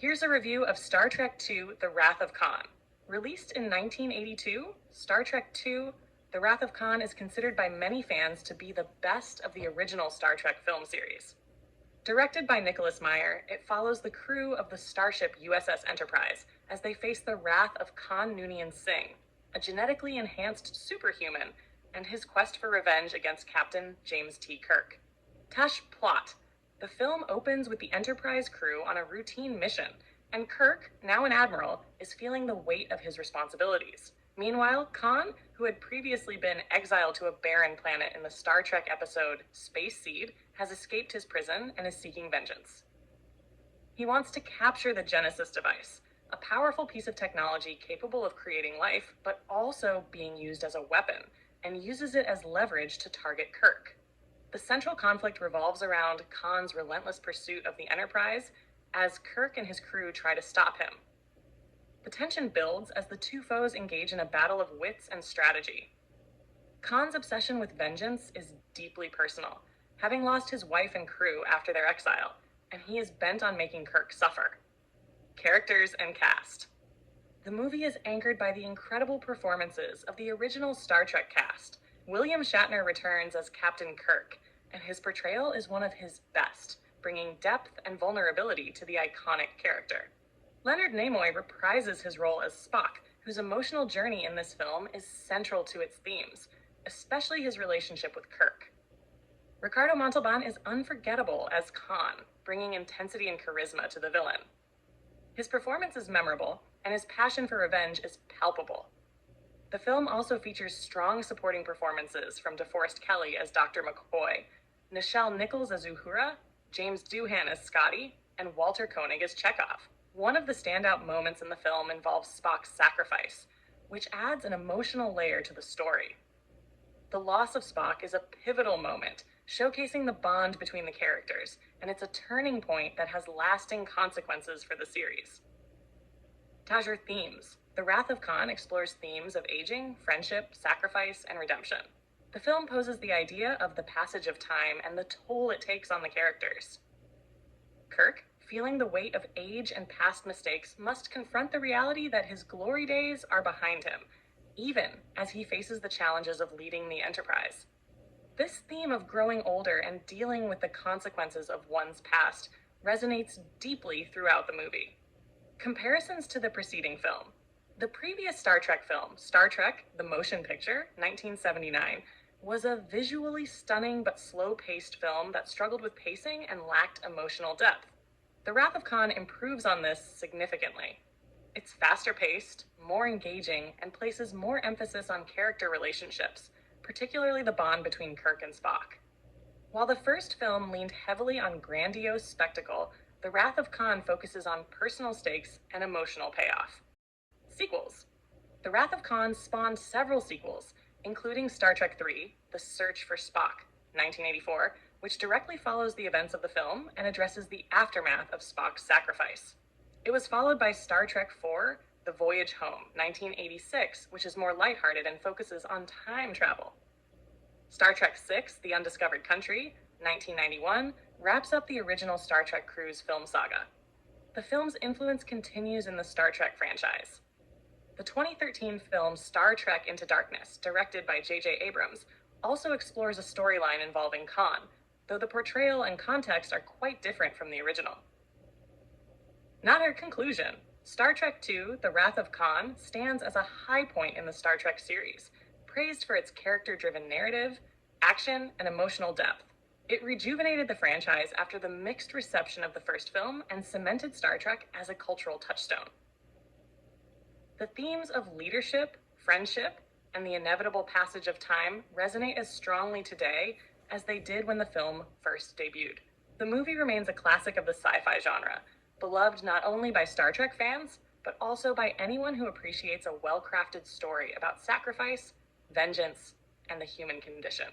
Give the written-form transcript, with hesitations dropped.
Here's a review of Star Trek II: The Wrath of Khan. Released in 1982, Star Trek II: The Wrath of Khan is considered by many fans to be the best of the original Star Trek film series. Directed by Nicholas Meyer, it follows the crew of the starship USS Enterprise as they face the wrath of Khan Noonien Singh, a genetically enhanced superhuman, and his quest for revenge against Captain James T. Kirk. Plot. The film opens with the Enterprise crew on a routine mission, and Kirk, now an admiral, is feeling the weight of his responsibilities. Meanwhile, Khan, who had previously been exiled to a barren planet in the Star Trek episode Space Seed, has escaped his prison and is seeking vengeance. He wants to capture the Genesis device, a powerful piece of technology capable of creating life, but also being used as a weapon, and uses it as leverage to target Kirk. The central conflict revolves around Khan's relentless pursuit of the Enterprise as Kirk and his crew try to stop him. The tension builds as the two foes engage in a battle of wits and strategy. Khan's obsession with vengeance is deeply personal, having lost his wife and crew after their exile, and he is bent on making Kirk suffer. Characters and cast. The movie is anchored by the incredible performances of the original Star Trek cast. William Shatner returns as Captain Kirk, and his portrayal is one of his best, bringing depth and vulnerability to the iconic character. Leonard Nimoy reprises his role as Spock, whose emotional journey in this film is central to its themes, especially his relationship with Kirk. Ricardo Montalban is unforgettable as Khan, bringing intensity and charisma to the villain. His performance is memorable, and his passion for revenge is palpable. The film also features strong supporting performances from DeForest Kelley as Dr. McCoy, Nichelle Nichols as Uhura, James Doohan as Scotty, and Walter Koenig as Chekhov. One of the standout moments in the film involves Spock's sacrifice, which adds an emotional layer to the story. The loss of Spock is a pivotal moment, showcasing the bond between the characters, and it's a turning point that has lasting consequences for the series. Themes. The Wrath of Khan explores themes of aging, friendship, sacrifice, and redemption. The film poses the idea of the passage of time and the toll it takes on the characters. Kirk, feeling the weight of age and past mistakes, must confront the reality that his glory days are behind him, even as he faces the challenges of leading the Enterprise. This theme of growing older and dealing with the consequences of one's past resonates deeply throughout the movie. Comparisons to the preceding film. The previous Star Trek film, Star Trek: The Motion Picture, 1979, was a visually stunning but slow-paced film that struggled with pacing and lacked emotional depth. The Wrath of Khan improves on this significantly. It's faster paced, more engaging, and places more emphasis on character relationships, particularly the bond between Kirk and Spock. While the first film leaned heavily on grandiose spectacle, The Wrath of Khan focuses on personal stakes and emotional payoff. Sequels. The Wrath of Khan spawned several sequels, including Star Trek III: The Search for Spock, 1984, which directly follows the events of the film and addresses the aftermath of Spock's sacrifice. It was followed by Star Trek IV: The Voyage Home, 1986, which is more lighthearted and focuses on time travel. Star Trek VI: The Undiscovered Country, 1991, wraps up the original Star Trek crew's film saga. The film's influence continues in the Star Trek franchise. The 2013 film Star Trek Into Darkness, directed by J.J. Abrams, also explores a storyline involving Khan, though the portrayal and context are quite different from the original. Not her conclusion. Star Trek II: The Wrath of Khan stands as a high point in the Star Trek series, praised for its character-driven narrative, action, and emotional depth. It rejuvenated the franchise after the mixed reception of the first film and cemented Star Trek as a cultural touchstone. The themes of leadership, friendship, and the inevitable passage of time resonate as strongly today as they did when the film first debuted. The movie remains a classic of the sci-fi genre, beloved not only by Star Trek fans, but also by anyone who appreciates a well-crafted story about sacrifice, vengeance, and the human condition.